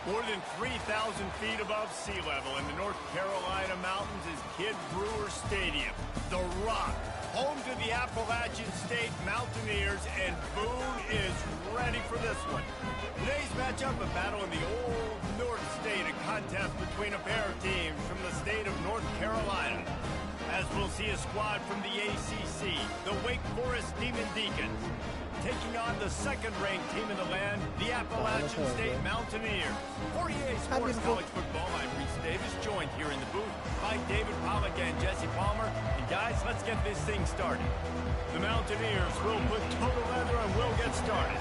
More than 3,000 feet above sea level in the North Carolina mountains is Kid Brewer Stadium, the Rock, home to the Appalachian State Mountaineers, and Boone is ready for this one. Today's matchup, a battle in the old North State, a contest between a pair of teams from the state of North Carolina. As we'll see a squad from the ACC, the Wake Forest Demon Deacons, taking on the second-ranked team in the land, the Appalachian State Mountaineers. For EA Sports College Football, I'm Reese Davis, joined here in the booth by David Pollock and Jesse Palmer. And guys, let's get this thing started. The Mountaineers will put total leather and we'll get started.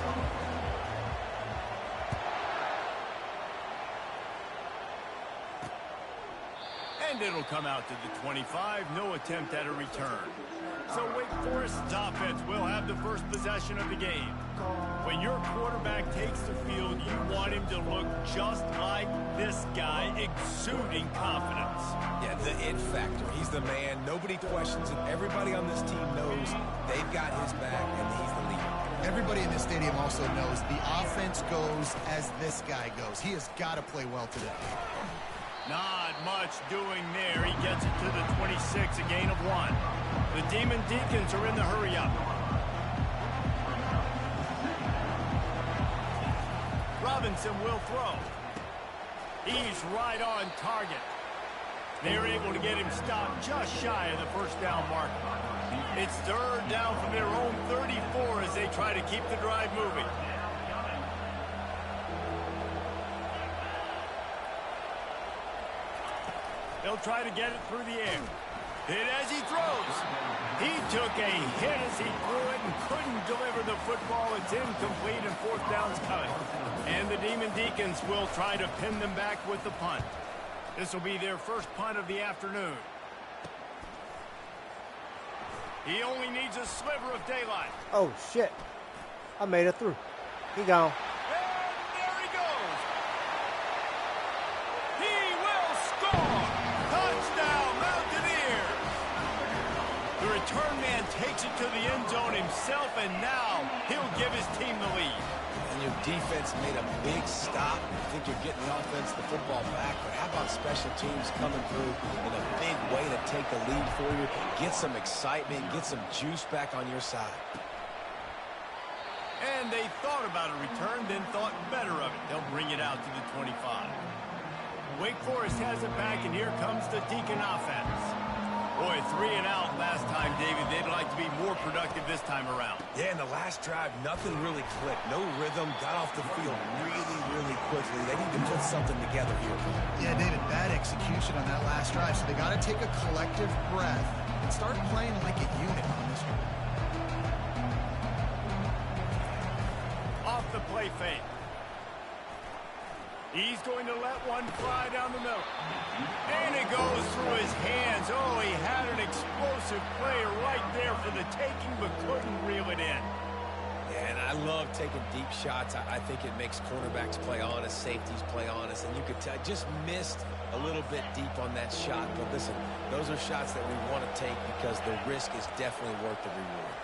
And it'll come out to the 25, no attempt at a return. So Wake Forest's offense will have the first possession of the game. When your quarterback takes the field, you want him to look just like this guy, exuding confidence. Yeah, the it factor. He's the man. Nobody questions it. Everybody on this team knows they've got his back, and he's the leader. Everybody in this stadium also knows the offense goes as this guy goes. He has got to play well today. Not much doing there. He gets it to the 26, a gain of 1. The Demon Deacons are in the hurry-up. Robinson will throw. He's right on target. They're able to get him stopped just shy of the first down mark. It's third down from their own 34 as they try to keep the drive moving. They'll try to get it through the air. Hit as he throws. He took a hit as he threw it and couldn't deliver the football. It's incomplete and fourth down's coming. And the Demon Deacons will try to pin them back with the punt. This will be their first punt of the afternoon. He only needs a sliver of daylight. Oh, shit. I made it through. He gone. And there he goes. He will score. Touchdown, Mountaineers. The return man takes it to the end zone himself, and now he'll give his team the lead. And your defense made a big stop. You think you're getting the offense the football back, but how about special teams coming through in a big way to take the lead for you, get some excitement, get some juice back on your side. And they thought about a return, then thought better of it. They'll bring it out to the 25. Wake Forest has it back, and here comes the Deacon offense. Boy, 3 and out last time, David. They'd like to be more productive this time around. Yeah, in the last drive, nothing really clicked. No rhythm, got off the field really quickly. They need to put something together here. Yeah, David, bad execution on that last drive, so they got to take a collective breath and start playing like a unit on this one. Off the play fake. He's going to let one fly down the middle. And it goes through his hands. Oh, he had an explosive player right there for the taking, but couldn't reel it in. Yeah, and I love taking deep shots. I think it makes cornerbacks play honest, safeties play honest, and you could tell just missed a little bit deep on that shot. But listen, those are shots that we want to take because the risk is definitely worth the reward.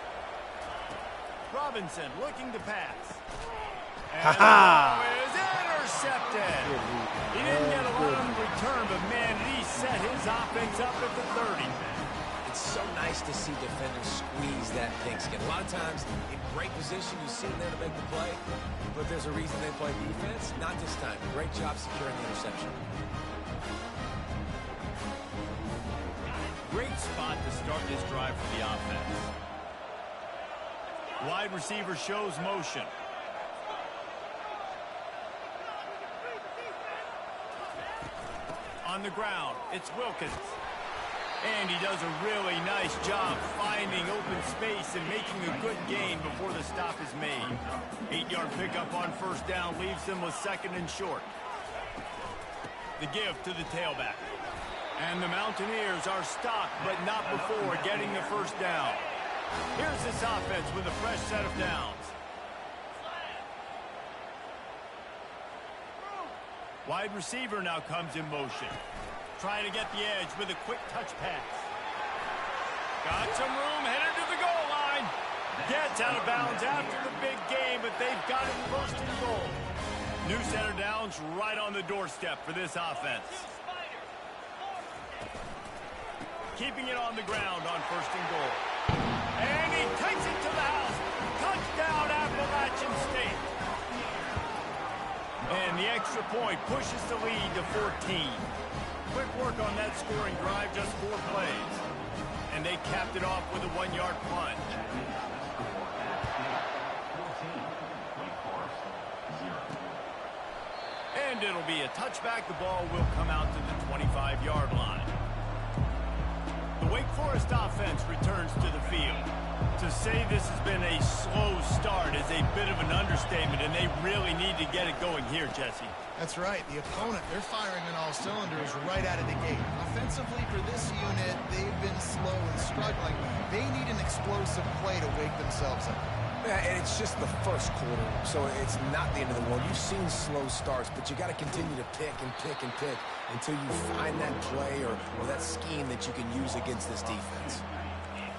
Robinson looking to pass. Ha ha! Is intercepted. He didn't get a lot on the return, but man, he set his offense up at the 30. It's so nice to see defenders squeeze that pigskin. A lot of times, in great position, you see them there to make the play, but there's a reason they play defense. Not this time. Great job securing the interception. Great spot to start this drive for the offense. Wide receiver shows motion. On the ground, it's Wilkins. And he does a really nice job finding open space and making a good gain before the stop is made. 8-yard pickup on first down leaves them with second and short. The give to the tailback. And the Mountaineers are stopped, but not before getting the first down. Here's this offense with a fresh set of downs. Wide receiver now comes in motion. Trying to get the edge with a quick touch pass. Got some room, headed to the goal line. Gets out of bounds after the big game, but they've got it first and goal. New center downs right on the doorstep for this offense. Keeping it on the ground on 1st and goal. And he takes it to the house. Touchdown, Appalachian State. And the extra point pushes the lead to 14. Quick work on that scoring drive, just 4 plays. And they capped it off with a 1-yard plunge. And it'll be a touchback. The ball will come out to the 25-yard line. The Wake Forest offense returns to the field. To say this has been a slow start is a bit of an understatement, and they really need to get it going here, Jesse. That's right. The opponent, they're firing on all cylinders right out of the gate. Offensively for this unit, they've been slow and struggling. They need an explosive play to wake themselves up. Yeah, and it's just the first quarter, so it's not the end of the world. You've seen slow starts, but you got to continue to pick and pick and pick until you find that play or that scheme that you can use against this defense.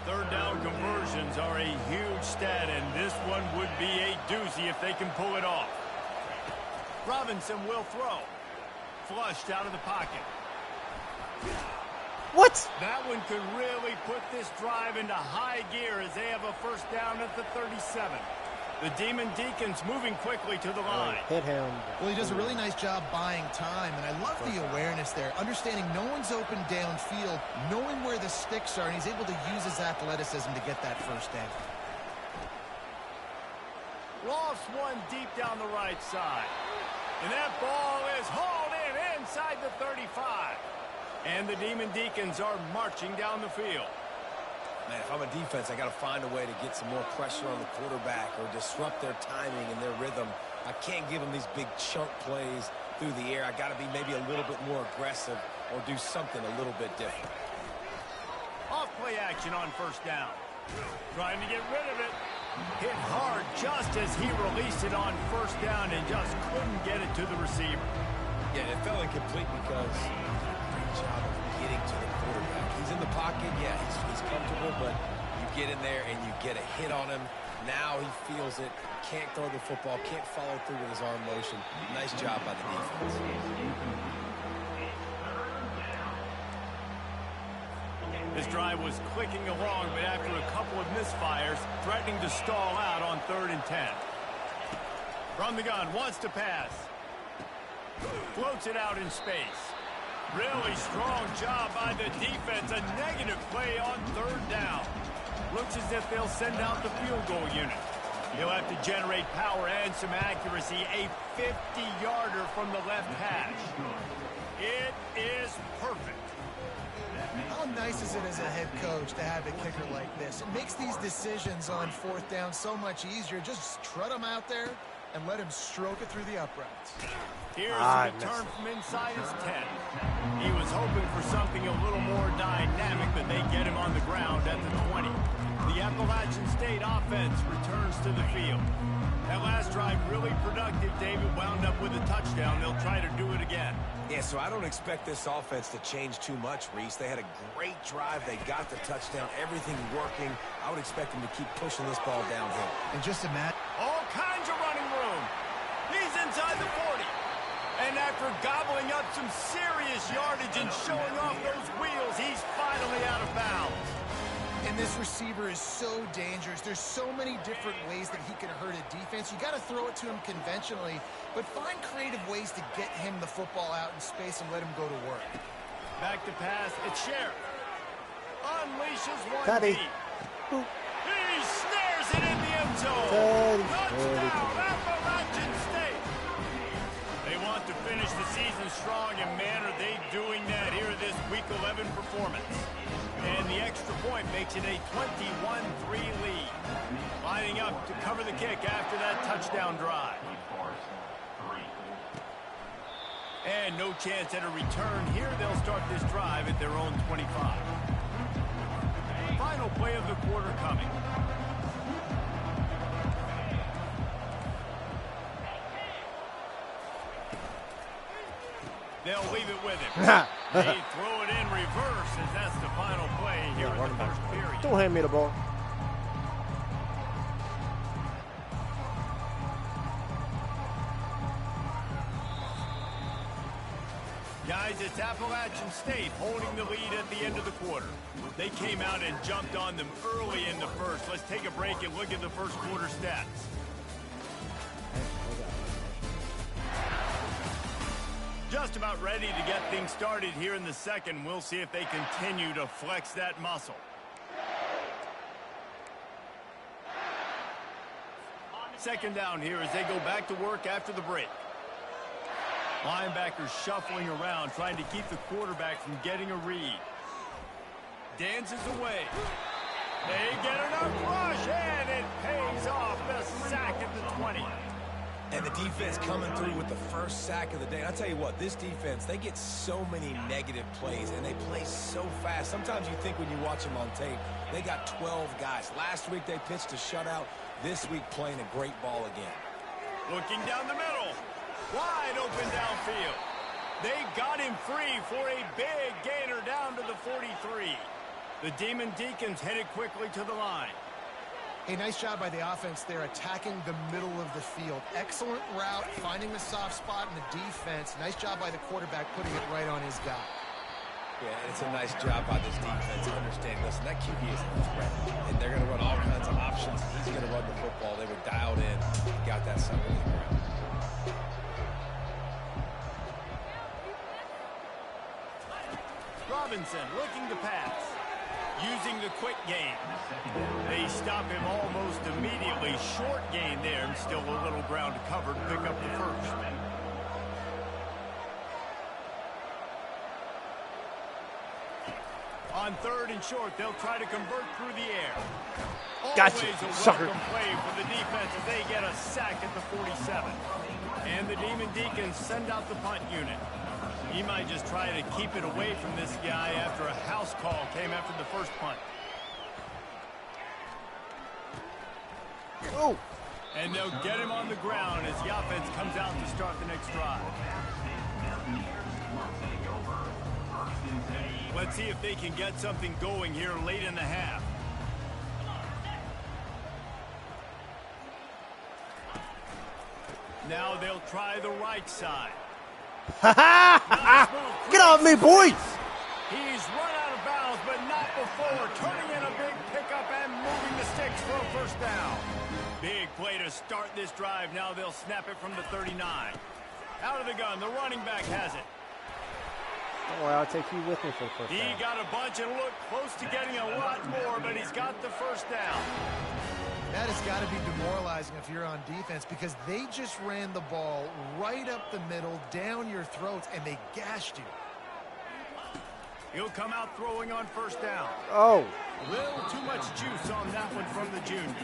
3rd down conversions are a huge stat, and this one would be a doozy if they can pull it off. Robinson will throw. Flushed out of the pocket. What? That one could really put this drive into high gear as they have a 1st down at the 37. The Demon Deacons moving quickly to the line. Hit him. Well, he does a really nice job buying time, and I love the awareness there. Understanding no one's open downfield, knowing where the sticks are, and he's able to use his athleticism to get that 1st down. Lofts one deep down the right side. And that ball is hauled in inside the 35. And the Demon Deacons are marching down the field. Man, if I'm a defense, I got to find a way to get some more pressure on the quarterback or disrupt their timing and their rhythm. I can't give them these big chunk plays through the air. I got to be maybe a little bit more aggressive or do something a little bit different. Off play action on 1st down. Trying to get rid of it. Hit hard just as he released it on 1st down and just couldn't get it to the receiver. Yeah, it fell incomplete because great job of getting to the quarterback. He's in the pocket, yeah, he's comfortable, but you get in there and you get a hit on him. Now he feels it, can't throw the football, can't follow through with his arm motion. Nice job by the defense. This drive was clicking along, but after a couple of misfires, threatening to stall out on 3rd and 10. From the gun, wants to pass. Floats it out in space. Really strong job by the defense. A negative play on 3rd down. Looks as if they'll send out the field goal unit. He'll have to generate power and some accuracy. A 50-yarder from the left hash. It is perfect. How nice is it as a head coach to have a kicker like this? It makes these decisions on 4th down so much easier. Just trot him out there and let him stroke it through the uprights. Here's the return from inside his 10. He was hoping for something a little more dynamic, but they get him on the ground at the 20. The Appalachian State offense returns to the field. That last drive really productive. David wound up with a touchdown. They'll try to do it again. Yeah, so I don't expect this offense to change too much, Reese. They had a great drive. They got the touchdown. Everything working. I would expect them to keep pushing this ball downhill. And just imagine. All kinds of running room. He's inside the 40. And after gobbling up some serious yardage and showing off those wheels, he's finally out of bounds. And this receiver is so dangerous. There's so many different ways that he can hurt a defense. You got to throw it to him conventionally, but find creative ways to get him the football out in space and let him go to work. Back to pass. It's Sheriff. Unleashes one Teddy. deep. He snares it in the end zone. Touchdown, Appalachian State. They want to finish the season strong, and man, are they doing that here in this Week 11 performance. And the extra point makes it a 21-3 lead. Lining up to cover the kick after that touchdown drive. And no chance at a return here. They'll start this drive at their own 25. Final play of the quarter coming. They'll leave it with him. They throw it in reverse as that's the final play here in the first period. Don't hand me the ball. Guys, it's Appalachian State holding the lead at the end of the quarter. They came out and jumped on them early in the first. Let's take a break and look at the first quarter stats. Just about ready to get things started here in the second. We'll see if they continue to flex that muscle. Second down here as they go back to work after the break. Linebackers shuffling around, trying to keep the quarterback from getting a read. Dances away. They get enough rush, and it pays off. The sack at the 20. And the defense coming through with the first sack of the day. And I'll tell you what, this defense, they get so many negative plays, and they play so fast. Sometimes you think when you watch them on tape, they got 12 guys. Last week they pitched a shutout. This week playing a great ball again. Looking down the middle. Wide open downfield. They got him free for a big gainer down to the 43. The Demon Deacons headed quickly to the line. A nice job by the offense there, attacking the middle of the field. Excellent route, finding the soft spot in the defense. Nice job by the quarterback, putting it right on his guy. Yeah, and it's a nice job by this defense understanding, listen, that QB is a threat, and they're going to run all kinds of options. He's going to run the football. They were dialed in, got that sucker in the ground. Robinson looking to pass. Using the quick game. They stop him almost immediately. Short gain there, and still a little ground to cover to pick up the first. On third and short, they'll try to convert through the air. Gotcha, Always a sucker. welcome play for the defense as they get a sack at the 47. And the Demon Deacons send out the punt unit. He might just try to keep it away from this guy after a house call came after the first punt. Oh. And they'll get him on the ground as the offense comes out to start the next drive. Let's see if they can get something going here late in the half. Now they'll try the right side. Get off me, boy! He's run out of bounds, but not before. Turning in a big pickup and moving the sticks for a first down. Big play to start this drive. Now they'll snap it from the 39. Out of the gun, the running back has it. Don't worry, I'll take you with me for the first He down. got a bunch and looked close to getting a lot more, but he's got the first down. That has got to be demoralizing if you're on defense, because they just ran the ball right up the middle, down your throats, and they gashed you. He'll come out throwing on first down. Oh. A little too much juice on that one from the junior.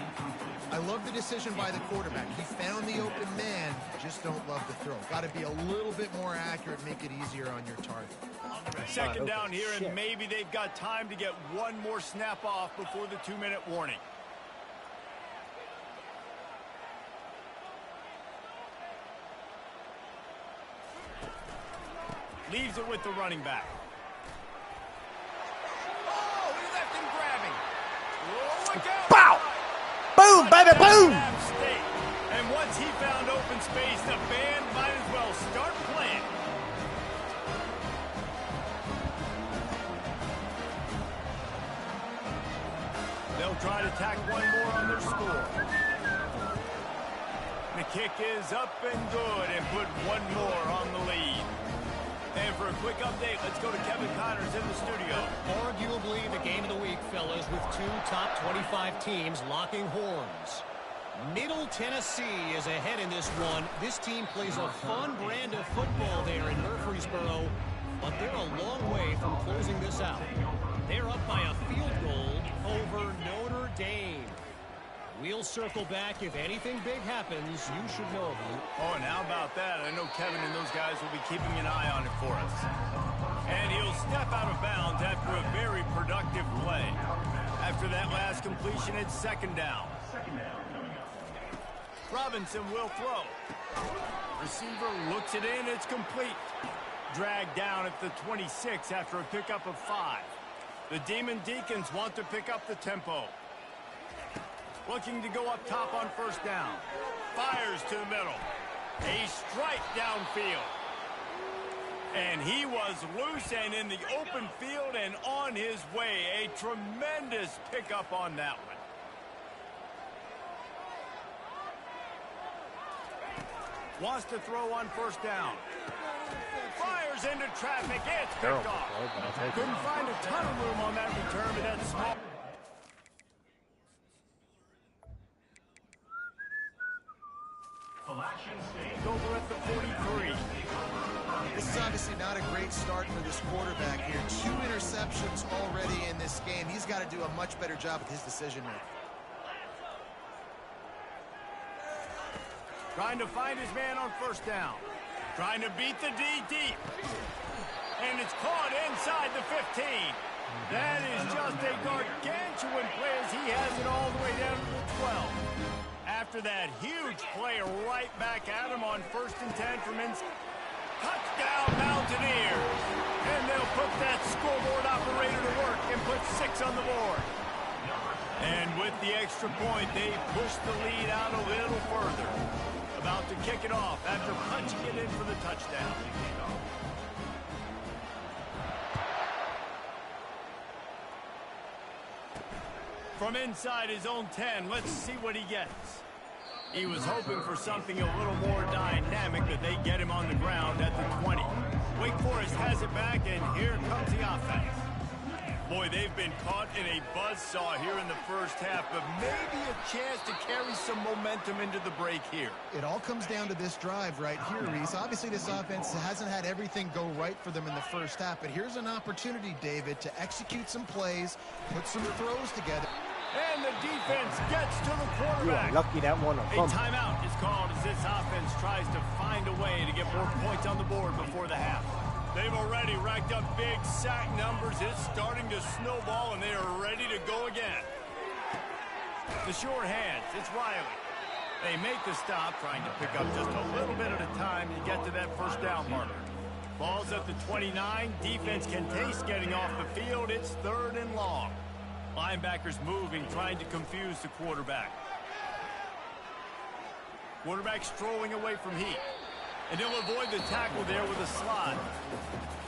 I love the decision by the quarterback. He found the open man, just don't love the throw. Got to be a little bit more accurate, make it easier on your target. Second down here, shit. and maybe they've got time to get one more snap off before the 2-minute warning. Leaves it with the running back. Oh, he left him grabbing. Oh, look out. Bow! Boom, baby, boom! And once he found open space, the band might as well start playing. They'll try to tack one more on their score. The kick is up and good and put one more on the lead. And for a quick update, let's go to Kevin Connors in the studio. Arguably the game of the week, fellas, with two top 25 teams locking horns. Middle Tennessee is ahead in this one. This team plays a fun brand of football there in Murfreesboro, but they're a long way from closing this out. They're up by a field goal over Notre Dame. We'll circle back. If anything big happens, you should know of it. Oh, and how about that? I know Kevin and those guys will be keeping an eye on it for us. And he'll step out of bounds after a very productive play. After that last completion, it's second down. Robinson will throw. Receiver looks it in. It's complete. Dragged down at the 26 after a pickup of 5. The Demon Deacons want to pick up the tempo. Looking to go up top on first down. Fires to the middle. A strike downfield. And he was loose and in the open field and on his way. A tremendous pickup on that one. Wants to throw on first down. Fires into traffic. It's picked off. Couldn't find a ton of room on that return, but that's small. Over at the 43. This is obviously not a great start for this quarterback here. 2 interceptions already in this game. He's got to do a much better job with his decision-making. Trying to find his man on first down. Trying to beat the D deep. And it's caught inside the 15. That is just a gargantuan play as he has it all the way down to the 12. After that huge play right back at him on 1st and 10 from inside. Touchdown Mountaineers. And they'll put that scoreboard operator to work and put 6 on the board. And with the extra point, they push the lead out a little further. About to kick it off after punching it in for the touchdown. From inside his own 10, let's see what he gets. He was hoping for something a little more dynamic, but they get him on the ground at the 20. Wake Forest has it back, and here comes the offense. Boy, they've been caught in a buzzsaw here in the first half, but maybe a chance to carry some momentum into the break here. It all comes down to this drive right here, Reese. Obviously, this offense hasn't had everything go right for them in the first half, but here's an opportunity, David, to execute some plays, put some throws together. And the defense gets to the quarterback. You are lucky that one. A timeout is called as this offense tries to find a way to get more points on the board before the half. They've already racked up big sack numbers. It's starting to snowball, and they are ready to go again. The sure hands, it's Riley. They make the stop, trying to pick up just a little bit at a time to get to that first down marker. Ball's at the 29. Defense can taste getting off the field. It's 3rd and long. Linebackers moving, trying to confuse the quarterback. Quarterback strolling away from heat. And he'll avoid the tackle there with a slide.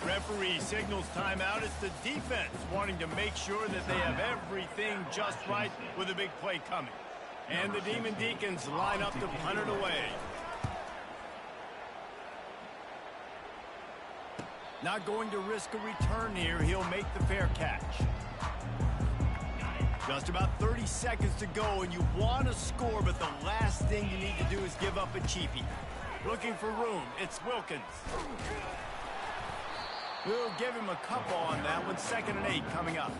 Referee signals timeout. It's the defense wanting to make sure that they have everything just right with a big play coming. And the Demon Deacons line up to punt it away. Not going to risk a return here. He'll make the fair catch. Just about 30 seconds to go, and you want to score, but the last thing you need to do is give up a cheapie. Looking for room. It's Wilkins. We'll give him a couple on that one. 2nd and 8 coming up.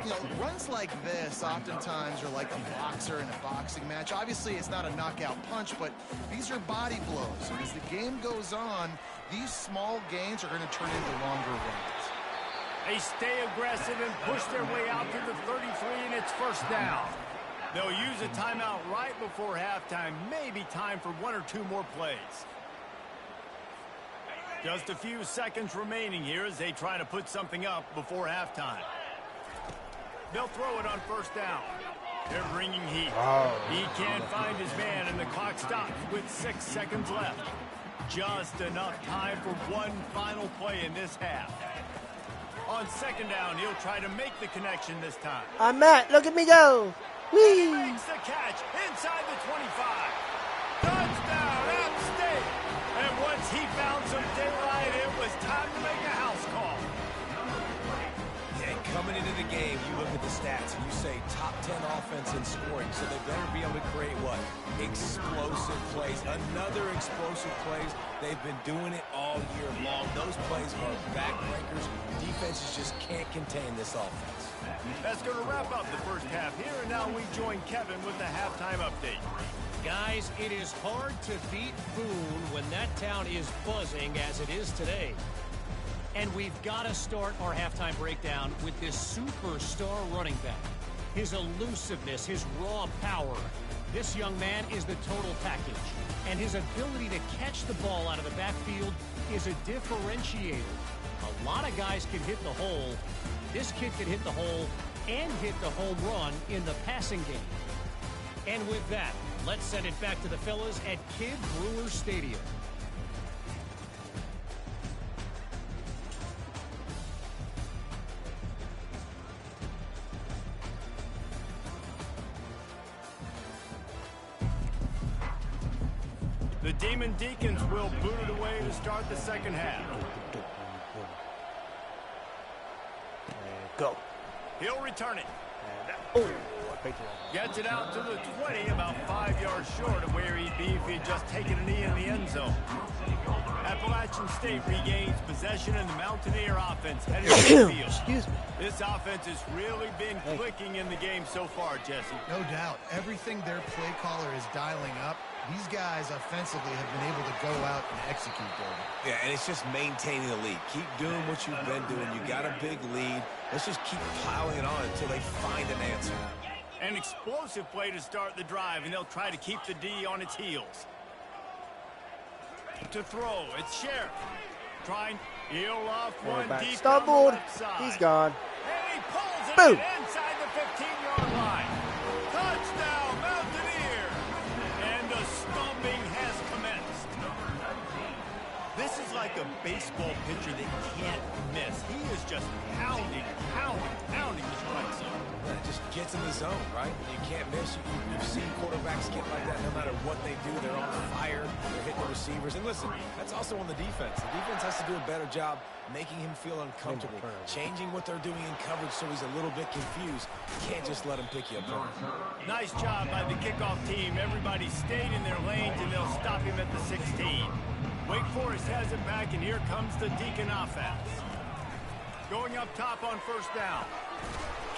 You know, runs like this oftentimes are like a boxer in a boxing match. Obviously, it's not a knockout punch, but these are body blows. And as the game goes on, these small gains are going to turn into longer runs. They stay aggressive and push their way out to the 33, and it's first down. They'll use a timeout right before halftime. Maybe time for 1 or 2 more plays. Just a few seconds remaining here as they try to put something up before halftime. They'll throw it on first down. They're bringing heat. He can't find his man, and the clock stops with 6 seconds left. Just enough time for one final play in this half. On 2nd down, he'll try to make the connection this time. I'm Matt. Look at me go. He makes the catch inside the 25. Touchdown, App State. And once he found some daylight, it was time to make a house call. And coming into the game, you look at the stats and you say top 10 offense in scoring, so they better be able to create what? Explosive plays. Another explosive plays. They've been doing it all year long. Those plays are backbreakers. Defenses just can't contain this offense. That's going to wrap up the first half here, and now we join Kevin with the halftime update. Guys, it is hard to beat Boone when that town is buzzing as it is today. And we've got to start our halftime breakdown with this superstar running back. His elusiveness, his raw power. This young man is the total package. And his ability to catch the ball out of the backfield is a differentiator. A lot of guys can hit the hole. This kid can hit the hole and hit the home run in the passing game. And with that, let's send it back to the fellas at Kid Brewer Stadium. The Demon Deacons will boot it away to start the second half. And go. He'll return it. And, Gets it out to the 20, about 5 yards short of where he'd be if he'd just taken a knee in the end zone. Appalachian State regains possession, and the Mountaineer offense headed to the field. Excuse me. This offense has really been clicking in the game so far, Jesse. No doubt. Everything their play caller is dialing up, these guys offensively have been able to go out and execute, David. Yeah, and it's just maintaining the lead. Keep doing what you've been doing. You got a big lead. Let's just keep plowing it on until they find an answer. An explosive play to start the drive, and they'll try to keep the D on its heels. To throw, it's Sheriff. Trying, he'll off one deep stumbled. On the left side. He's gone. And he pulls it Boom. in inside the 15-yard line. Touchdown, Mountaineer. And the stomping has commenced. This is like a baseball pitcher that can't miss. He is just pounding the strike zone. Yeah, it just gets in the zone, right? You can't miss. You've seen quarterbacks get like that no matter what they do. They're on fire. They're hitting the receivers. And listen, that's also on the defense. The defense has to do a better job making him feel uncomfortable, changing what they're doing in coverage so he's a little bit confused. You can't just let him pick you apart. Nice job by the kickoff team. Everybody stayed in their lanes, and they'll stop him at the 16. Wake Forest has it back, and here comes the Deacon offense. Going up top on first down.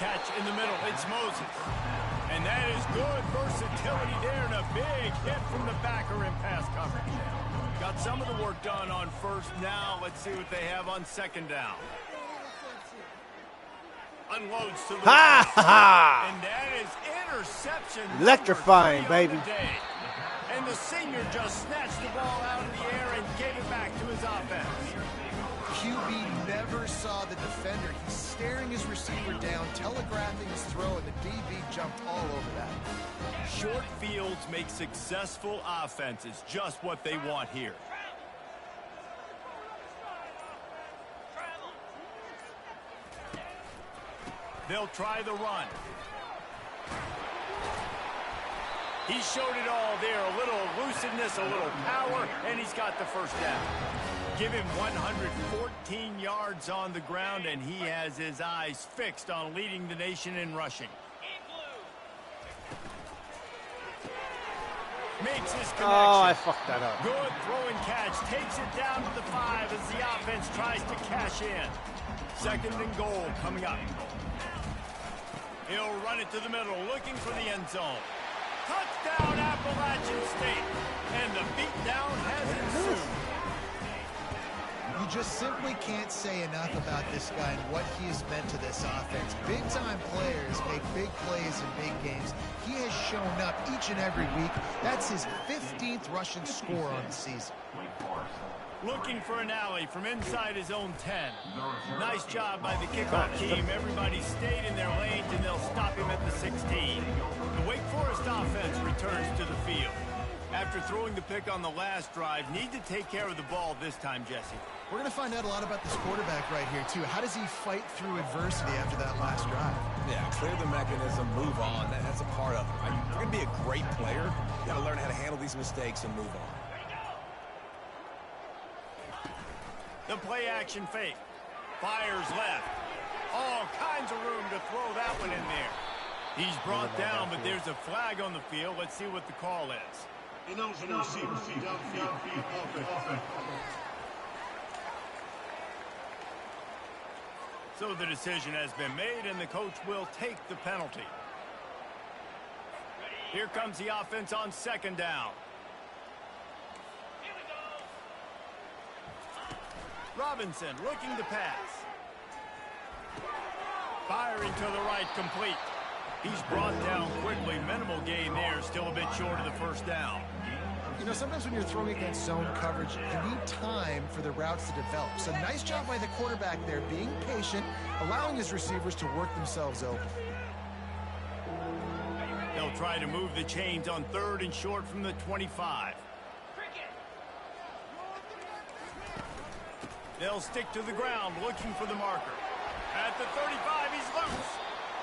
Catch in the middle, it's Moses. And that is good versatility there, and a big hit from the backer in pass coverage. Got some of the work done on first. Now let's see what they have on second down. Unloads to the Ha ha! and that is interception. Electrifying, baby. And the senior just snatched the ball out of the air and gave it back to his offense. QB never saw the defender. He's staring his receiver down, telegraphing his throw, and the DB jumped all over that. Short fields make successful offenses just what they want here. They'll try the run. He showed it all there. A little elusiveness, a little power, and he's got the first down. Give him 114 yards on the ground, and he has his eyes fixed on leading the nation in rushing. Makes his connection. Oh, I fucked that up. Good throw and catch. Takes it down to the 5 as the offense tries to cash in. Second and goal coming up. He'll run it to the middle, looking for the end zone. Touchdown, Appalachian State. And the beatdown has ensued. You just simply can't say enough about this guy and what he has meant to this offense. Big-time players make big plays in big games. He has shown up each and every week. That's his 15th rushing score on the season. Looking for an alley from inside his own 10. Nice job by the kickoff team. Everybody stayed in their lanes, and they'll stop him at the 16. The Wake Forest offense returns to the field. After throwing the pick on the last drive, need to take care of the ball this time, Jesse. We're going to find out a lot about this quarterback right here, too. How does he fight through adversity after that last drive? Yeah, clear the mechanism, move on. That's a part of it, right? If you're going to be a great player, you got to learn how to handle these mistakes and move on. The play action fake. Fires left. All kinds of room to throw that one in there. He's brought down, but there's a flag on the field. Let's see what the call is. So the decision has been made, and the coach will take the penalty. Here comes the offense on second down. Robinson looking to pass. Firing to the right, complete. He's brought down quickly. Minimal gain there. Still a bit short of the first down. You know, sometimes when you're throwing against zone coverage, you need time for the routes to develop. So nice job by the quarterback there, being patient, allowing his receivers to work themselves open. They'll try to move the chains on third and short from the 25. They'll stick to the ground, looking for the marker. At the 35, he's loose.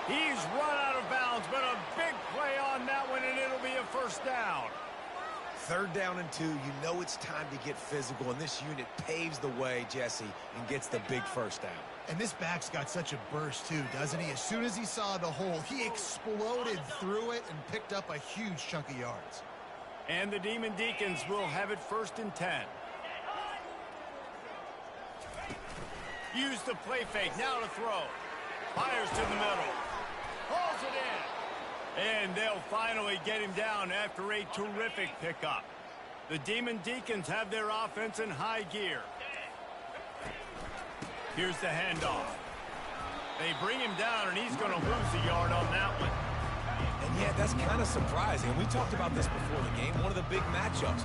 He's run out of bounds, but a big play on that one, and it'll be a first down. 3rd down and 2. You know it's time to get physical, and this unit paves the way, Jesse, and gets the big 1st down. And this back's got such a burst, too, doesn't he? As soon as he saw the hole, he exploded through it and picked up a huge chunk of yards. And the Demon Deacons will have it 1st and 10. Use the play fake, now to throw. Fires to the middle. Pulls it in. And they'll finally get him down after a terrific pickup. The Demon Deacons have their offense in high gear. Here's the handoff. They bring him down, and he's going to lose a yard on that one. And yeah, that's kind of surprising. We talked about this before the game. One of the big matchups.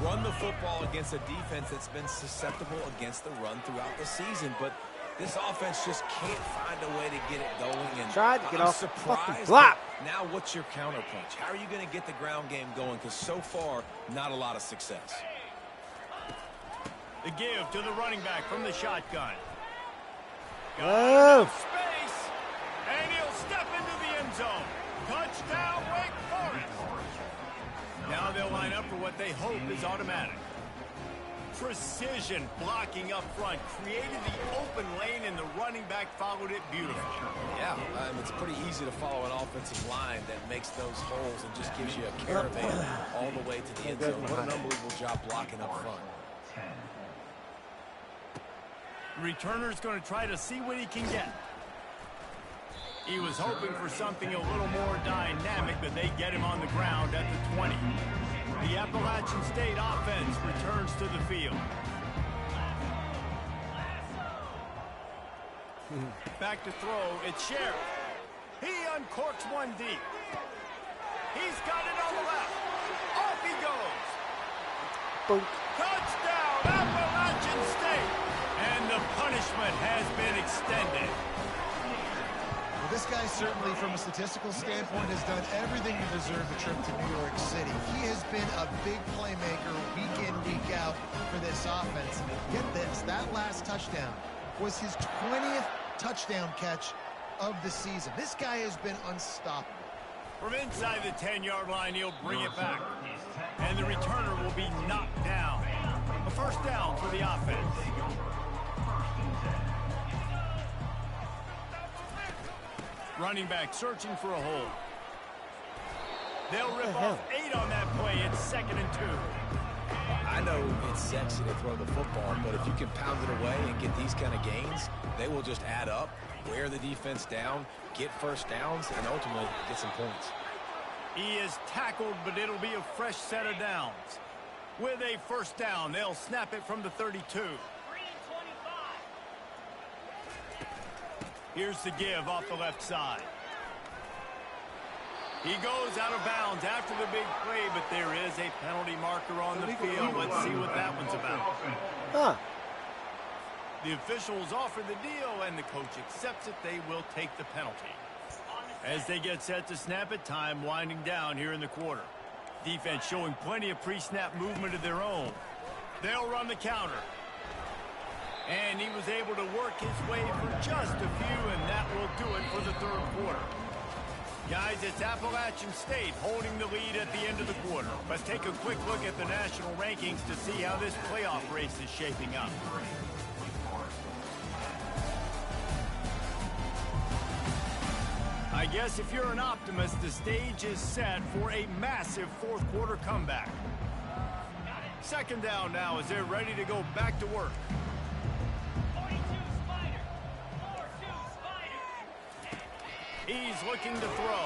Run the football against a defense that's been susceptible against the run throughout the season. But this offense just can't find a way to get it going. And tried to get off the fucking block. Now what's your counterpunch? How are you going to get the ground game going? Because so far, not a lot of success. The give to the running back from the shotgun. Oh. Space, and he'll step into the end zone. Touchdown, Wake Forest. Now they'll line up for what they hope is automatic. Precision blocking up front created the open lane, and the running back followed it beautifully. Yeah, it's pretty easy to follow an offensive line that makes those holes and just gives you a caravan all the way to the end zone. What an unbelievable job blocking up front. The returner's going to try to see what he can get. He was hoping for something a little more dynamic, but they get him on the ground at the 20. The Appalachian State offense returns to the field. Back to throw, it's Sheriff. He uncorks one deep. He's got it on the left. Off he goes. Boom. Touchdown, Appalachian State. And the punishment has been extended. Well, this guy certainly, from a statistical standpoint, has done everything to deserve the trip to New York City. He has been a big playmaker week in, week out for this offense. And get this, that last touchdown was his 20th touchdown catch of the season. This guy has been unstoppable. From inside the 10-yard line, he'll bring it back. And the returner will be knocked down. A 1st down for the offense. Running back searching for a hole. They'll rip off 8 on that play. It's 2nd and 2. I know it's sexy to throw the football, but if you can pound it away and get these kind of gains, they will just add up, wear the defense down, get 1st downs, and ultimately get some points. He is tackled, but it'll be a fresh set of downs. With a 1st down, they'll snap it from the 32. Here's the give off the left side. He goes out of bounds after the big play, but there is a penalty marker on the field. Let's see what that one's about. The officials offer the deal, and the coach accepts it. They will take the penalty. As they get set to snap it, time winding down here in the quarter. Defense showing plenty of pre-snap movement of their own. They'll run the counter. And he was able to work his way for just a few, and that will do it for the 3rd quarter. Guys, it's Appalachian State holding the lead at the end of the quarter. Let's take a quick look at the national rankings to see how this playoff race is shaping up. I guess if you're an optimist, the stage is set for a massive 4th quarter comeback. 2nd down now as they're ready to go back to work. He's looking to throw.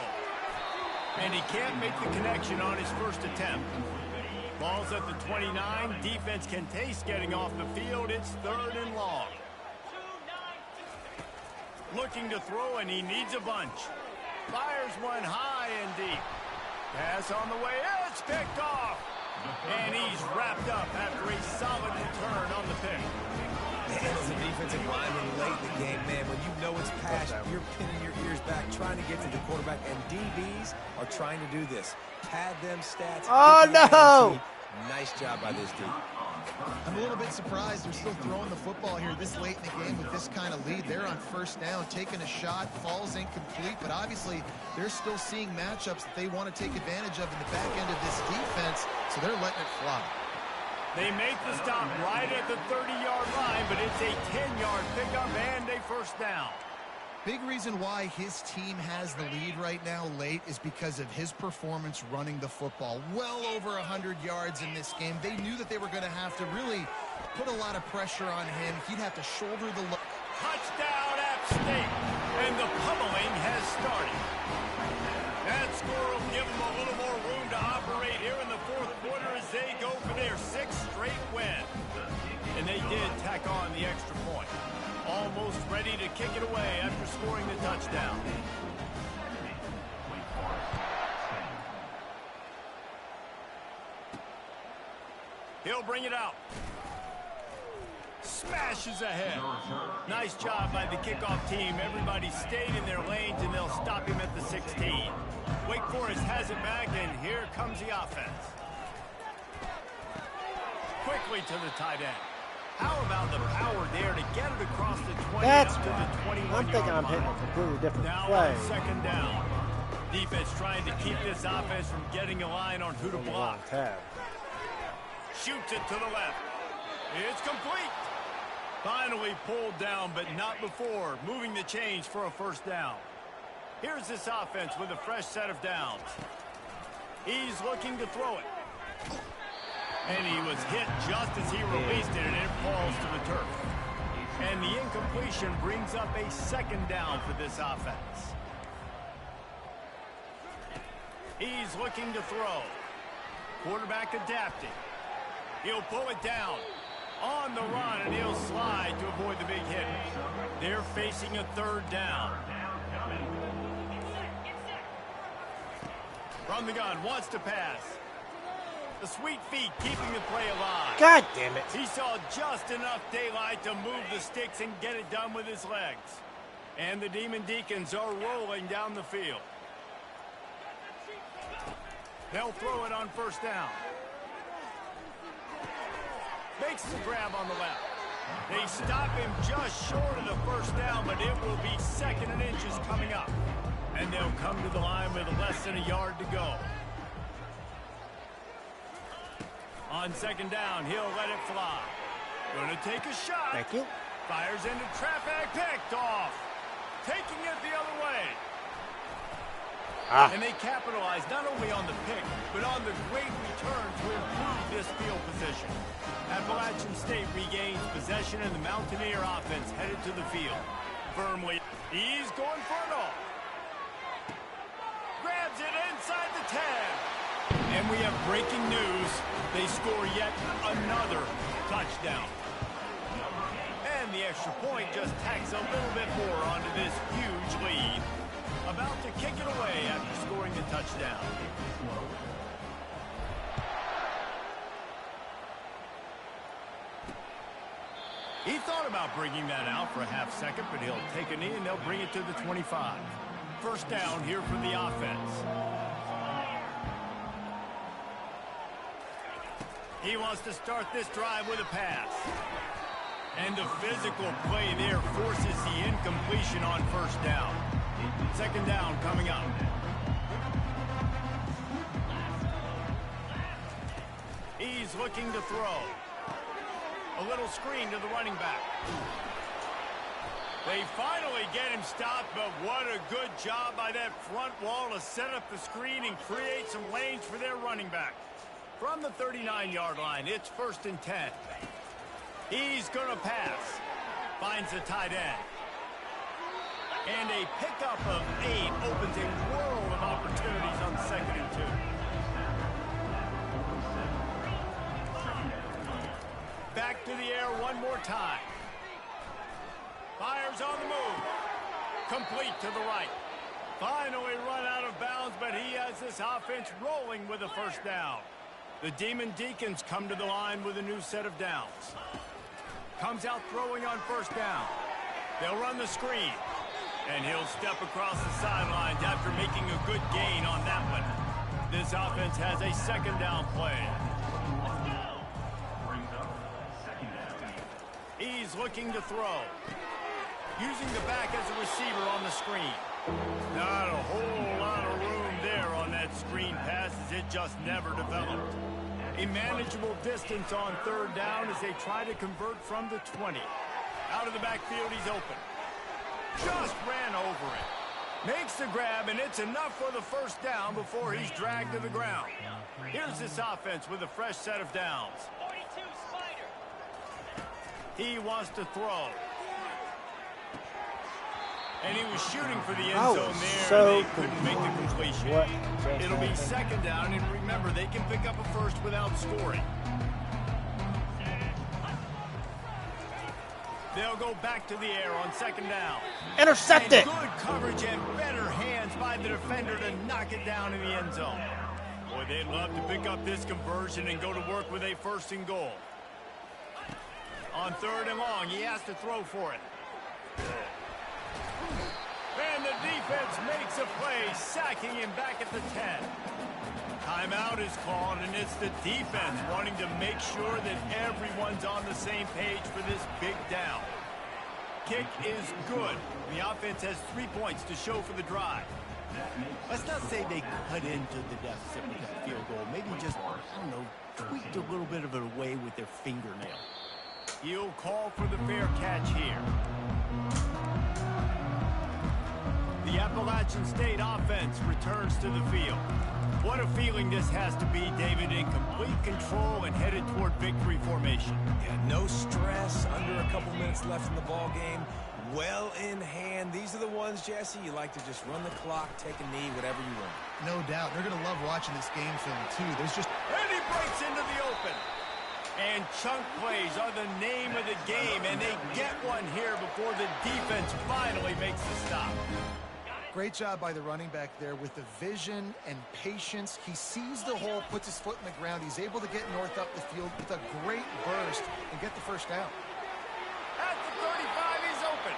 And he can't make the connection on his 1st attempt. Ball's at the 29. Defense can taste getting off the field. It's 3rd and long. Looking to throw, and he needs a bunch. Fires one high and deep. Pass on the way. It's picked off. And he's wrapped up after a solid return on the pick. Man, as a defensive lineman late in the game, man, when you know it's past, you're pinning your ears back, trying to get to the quarterback, and DBs are trying to do this. Pad them stats. Oh, no! Nice job by this D. I'm a little bit surprised they're still throwing the football here this late in the game with this kind of lead. They're on first down, taking a shot, falls incomplete, but obviously they're still seeing matchups that they want to take advantage of in the back end of this defense, so they're letting it fly. They make the stop right at the 30-yard line, but it's a 10-yard pickup and a first down. Big reason why his team has the lead right now late is because of his performance running the football. Well over 100 yards in this game. They knew that they were going to have to really put a lot of pressure on him. He'd have to shoulder the load. Touchdown, App State, and the pummeling has started. That score will give them a little more room to operate here in the fourth quarter as they go for their sixth straight win. And they did tack on the extra point. Almost ready to kick it away after scoring the touchdown. He'll bring it out. Smashes ahead. Nice job by the kickoff team. Everybody stayed in their lanes, and they'll stop him at the 16. Wake Forest has it back, and here comes the offense. Quickly to the tight end. How about the power there to get it across the 20 That's up to the 21-yard I'm thinking I'm hitting line. a completely different Now play. on second down. Defense trying to keep this offense from getting a line on who to block. Tab. Shoots it to the left. It's complete. Finally pulled down, but not before moving the chains for a first down. Here's this offense with a fresh set of downs. He's looking to throw it. And he was hit just as he released it, and it falls to the turf. And the incompletion brings up a second down for this offense. He's looking to throw. Quarterback adapting. He'll pull it down. On the run, and he'll slide to avoid the big hit. They're facing a third down. From the gun, wants to pass. The sweet feet keeping the play alive. God damn it. He saw just enough daylight to move the sticks and get it done with his legs. And the Demon Deacons are rolling down the field. They'll throw it on first down. Makes the grab on the left. They stop him just short of the first down, but it will be second and inches coming up. And they'll come to the line with less than a yard to go. On second down, he'll let it fly. Gonna take a shot. Thank you. Fires into traffic, picked off. Taking it the other way. And they capitalize not only on the pick, but on the great return to improve this field position. Appalachian State regains possession, and the Mountaineer offense headed to the field. Firmly, he's going for it all. Grabs it inside the 10. And we have breaking news. They score yet another touchdown. And the extra point just tacks a little bit more onto this huge lead. About to kick it away after scoring the touchdown. He thought about bringing that out for a half second, but he'll take a knee and they'll bring it to the 25. First down here for the offense. He wants to start this drive with a pass. And the physical play there forces the incompletion on first down. Second down coming up. He's looking to throw. A little screen to the running back. They finally get him stopped, but what a good job by that front wall to set up the screen and create some lanes for their running back. From the 39-yard line, it's first and 10. He's going to pass. Finds the tight end. And a pickup of 8 opens a world of opportunities on second and 2. Back to the air one more time. Fires on the move. Complete to the right. Finally run out of bounds, but he has this offense rolling with a first down. The Demon Deacons come to the line with a new set of downs. Comes out throwing on first down. They'll run the screen. And he'll step across the sidelines after making a good gain on that one. This offense has a second down play. He's looking to throw. Using the back as a receiver on the screen. Not a whole lot of room there on that screen pass as it just never developed. A manageable distance on third down as they try to convert from the 20. Out of the backfield, he's open. Just ran over it. Makes the grab, and it's enough for the first down before he's dragged to the ground. Here's this offense with a fresh set of downs. He wants to throw. And he was shooting for the end zone there. So they couldn't make the completion. It'll be second down, and remember, they can pick up a first without scoring. They'll go back to the air on second down. Intercepted. Good coverage and better hands by the defender to knock it down in the end zone. Boy, they'd love to pick up this conversion and go to work with a first and goal. On third and long, he has to throw for it. And the defense makes a play, sacking him back at the 10. Timeout is called, and it's the defense wanting to make sure that everyone's on the same page for this big down. Kick is good. The offense has 3 points to show for the drive. Let's not say they cut into the deficit with that field goal. Maybe just, I don't know, tweaked a little bit of it away with their fingernail. He'll call for the fair catch here. The Appalachian State offense returns to the field. What a feeling this has to be, David, in complete control and headed toward victory formation. Yeah, no stress, under a couple minutes left in the ball game. Well in hand. These are the ones, Jesse, you like to just run the clock, take a knee, whatever you want. No doubt. They're going to love watching this game film, too. There's just... And he breaks into the open. And chunk plays are the name of the game, and they get one here before the defense finally makes the stop. Great job by the running back there with the vision and patience. He sees the hole, puts his foot in the ground. He's able to get north up the field with a great burst and get the first down. At the 35, he's open.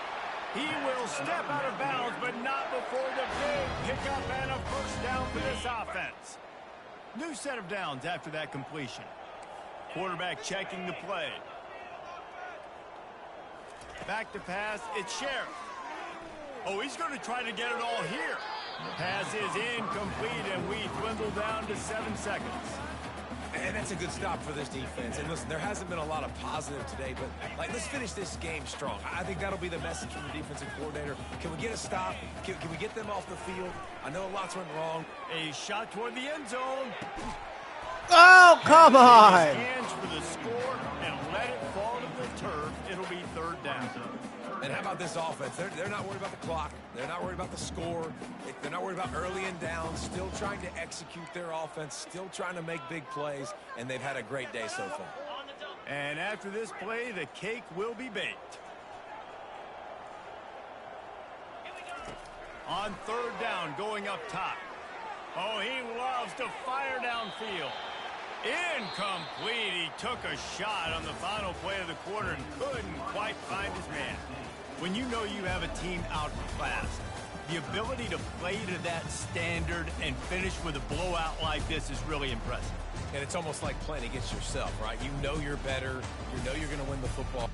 He will step out of bounds, but not before the big pickup and a first down for this offense. New set of downs after that completion. Quarterback checking the play. Back to pass, it's Sheriff. Oh, he's going to try to get it all here. Pass is incomplete, and we dwindle down to 7 seconds. And that's a good stop for this defense. And listen, there hasn't been a lot of positive today, but let's finish this game strong. I think that'll be the message from the defensive coordinator. Can we get a stop? Can we get them off the field? I know lots went wrong. A shot toward the end zone. Oh, come on. Hands for the score and let it fall to the turf. It'll be third down. And how about this offense? They're not worried about the clock. They're not worried about the score. They're not worried about early and down. Still trying to execute their offense. Still trying to make big plays. And they've had a great day so far. And after this play, the cake will be baked. On third down, going up top. Oh, he loves to fire downfield. Incomplete. He took a shot on the final play of the quarter and couldn't quite find his man. When you know you have a team outclassed, the ability to play to that standard and finish with a blowout like this is really impressive. And it's almost like playing against yourself, right? You know you're better. You know you're going to win the football.